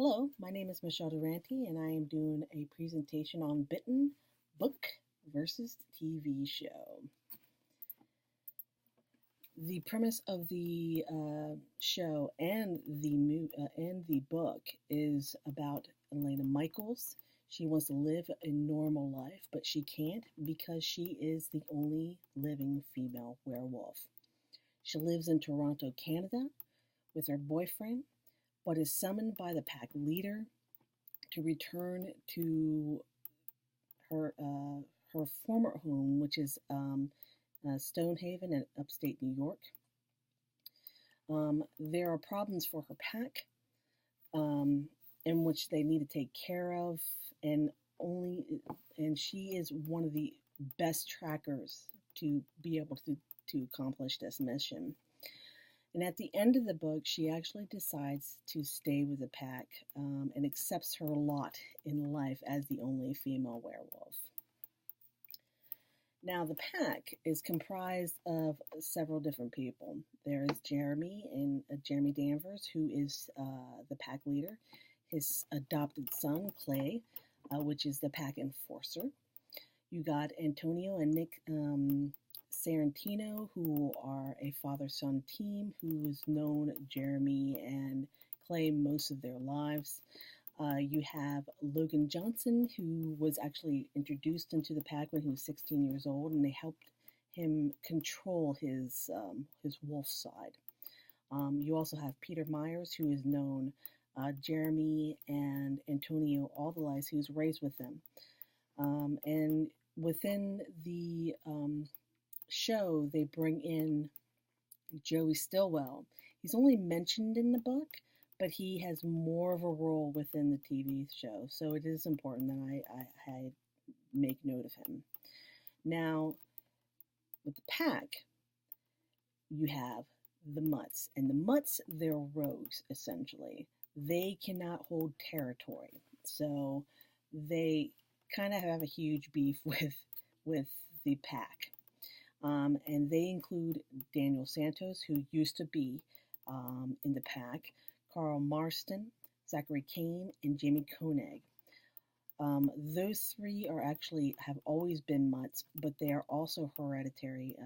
Hello, my name is Michelle Durante, and I am doing a presentation on Bitten book versus TV show. The premise of the show and the book is about Elena Michaels. She wants to live a normal life, but she can't because she is the only living female werewolf. She lives in Toronto, Canada, with her boyfriend, but is summoned by the pack leader to return to her former home, which is Stonehaven in Upstate New York. There are problems for her pack in which they need to take care of, and she is one of the best trackers to be able to accomplish this mission. And at the end of the book, she actually decides to stay with the pack and accepts her lot in life as the only female werewolf. Now, the pack is comprised of several different people. There is Jeremy and Jeremy Danvers, who is the pack leader, his adopted son, Clay, which is the pack enforcer. You got Antonio and Nick Sorrentino, who are a father-son team who has known Jeremy and Clay most of their lives. You have Logan Jonson, who was actually introduced into the pack when he was 16 years old, and they helped him control his wolf side. You also have Peter Myers, who has known Jeremy and Antonio all the lives. He was raised with them. And within the show, they bring in Joey Stillwell. He's only mentioned in the book, but he has more of a role within the TV show, so it is important that I make note of him. Now, with the pack, you have the Mutts, and the Mutts, they're rogues, essentially. They cannot hold territory, so they kind of have a huge beef with the pack. And they include Daniel Santos, who used to be in the pack, Carl Marston, Zachary Kane, and Jamie Koenig. Those three have always been Mutts, but they are also hereditary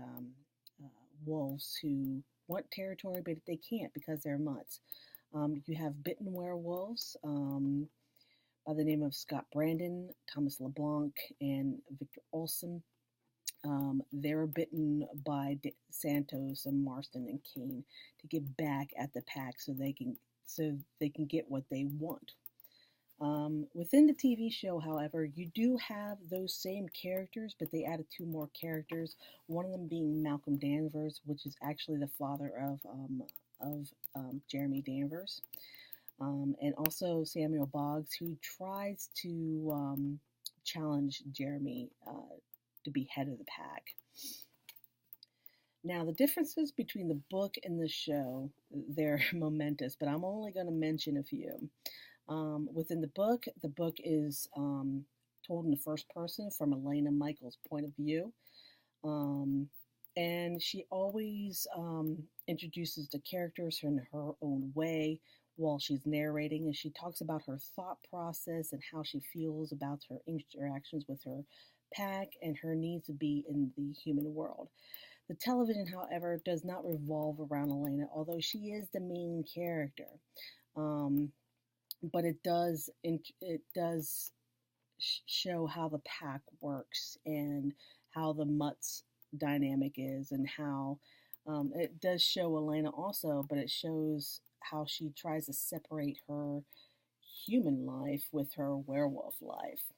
wolves who want territory, but they can't because they're Mutts. You have Bitten werewolves by the name of Scott Brandon, Thomas LeBlanc, and Victor Olson. They're bitten by Santos and Marston and Kane to get back at the pack so they can get what they want. Within the TV show, however, you do have those same characters, but they added two more characters. One of them being Malcolm Danvers, which is actually the father of Jeremy Danvers, and also Samuel Boggs, who tries to challenge Jeremy to be head of the pack. Now, the differences between the book and the show, they're momentous, but I'm only going to mention a few. Within the book is told in the first person from Elena Michael's point of view. And she always introduces the characters in her own way while she's narrating, and she talks about her thought process and how she feels about her interactions with her pack and her need to be in the human world. The television, however, does not revolve around Elena, although she is the main character. But it does show how the pack works and how the Mutts dynamic is, and how it does show Elena also, but it shows how she tries to separate her human life with her werewolf life.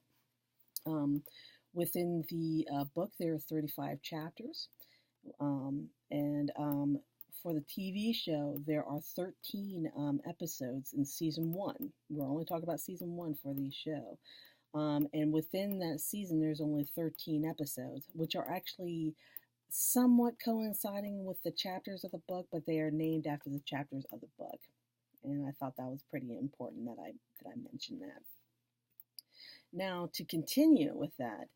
Within the book, there are 35 chapters, and for the TV show, there are 13 episodes in season 1. We're only talking about season 1 for the show. And within that season, there's only 13 episodes, which are actually somewhat coinciding with the chapters of the book, but they are named after the chapters of the book. And I thought that was pretty important that I mentioned that. Now, to continue with that,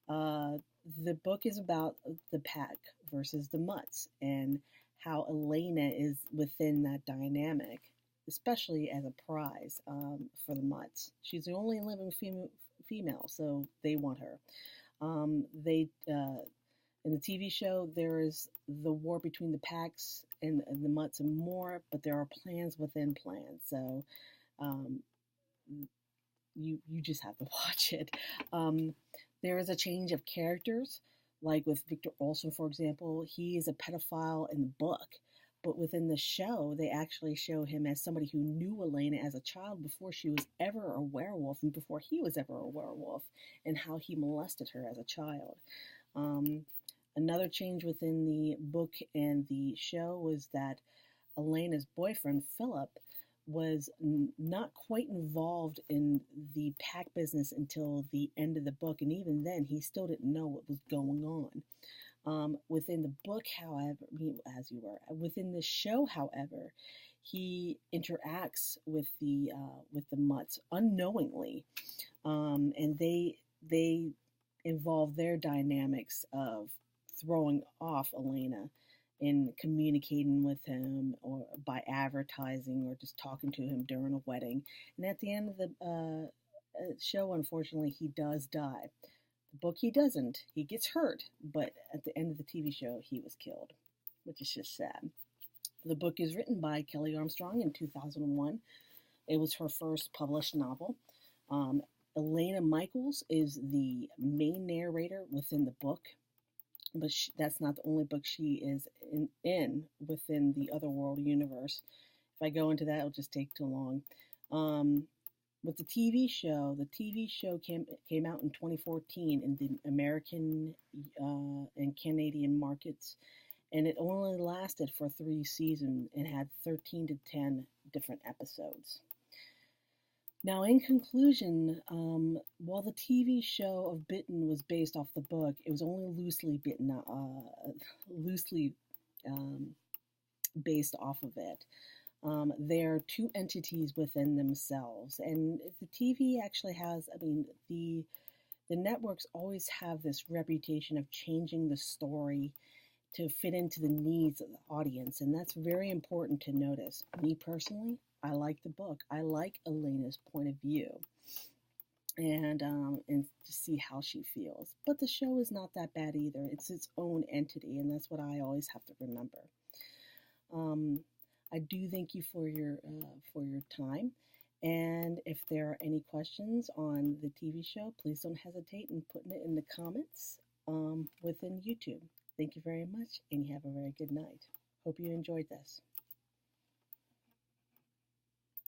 the book is about the pack versus the Mutts and how Elena is within that dynamic. especially as a prize for the Mutts. She's the only living female, so they want her. They In the TV show, there is the war between the packs and the Mutts and more, but there are plans within plans. So um, you just have to watch it. There is a change of characters, like with Victor Olsen, for example. He is a pedophile in the book, but within the show, they actually show him as somebody who knew Elena as a child before she was ever a werewolf and before he was ever a werewolf, and how he molested her as a child. Um, Another change within the book and the show was that Elena's boyfriend, Philip, was not quite involved in the pack business until the end of the book, and even then, he still didn't know what was going on. Within the book, however, within the show, however, he interacts with the Mutts unknowingly, and they involve their dynamics of throwing off Elena in communicating with him or by advertising or just talking to him during a wedding. And at the end of the show, unfortunately, he does die. The book, he doesn't. He gets hurt, but at the end of the TV show, he was killed, which is just sad. The book is written by Kelly Armstrong in 2001. It was her first published novel. Elena Michael is the main narrator within the book, but that's not the only book she is in within the Otherworld universe. If I go into that, it'll just take too long. With the TV show came out in 2014 in the American and Canadian markets, and it only lasted for 3 seasons and had 13 to 10 different episodes. Now, in conclusion, while the TV show of Bitten was based off the book, it was only loosely based off of it. They're two entities within themselves, and the TV actually has. The networks always have this reputation of changing the story to fit into the needs of the audience, and that's very important to notice. Me personally, I like the book. I like Elena's point of view, and to see how she feels. But the show is not that bad either. It's its own entity, and that's what I always have to remember. I do thank you for your time, and if there are any questions on the TV show, please don't hesitate in putting it in the comments within YouTube. Thank you very much, and you have a very good night. Hope you enjoyed this.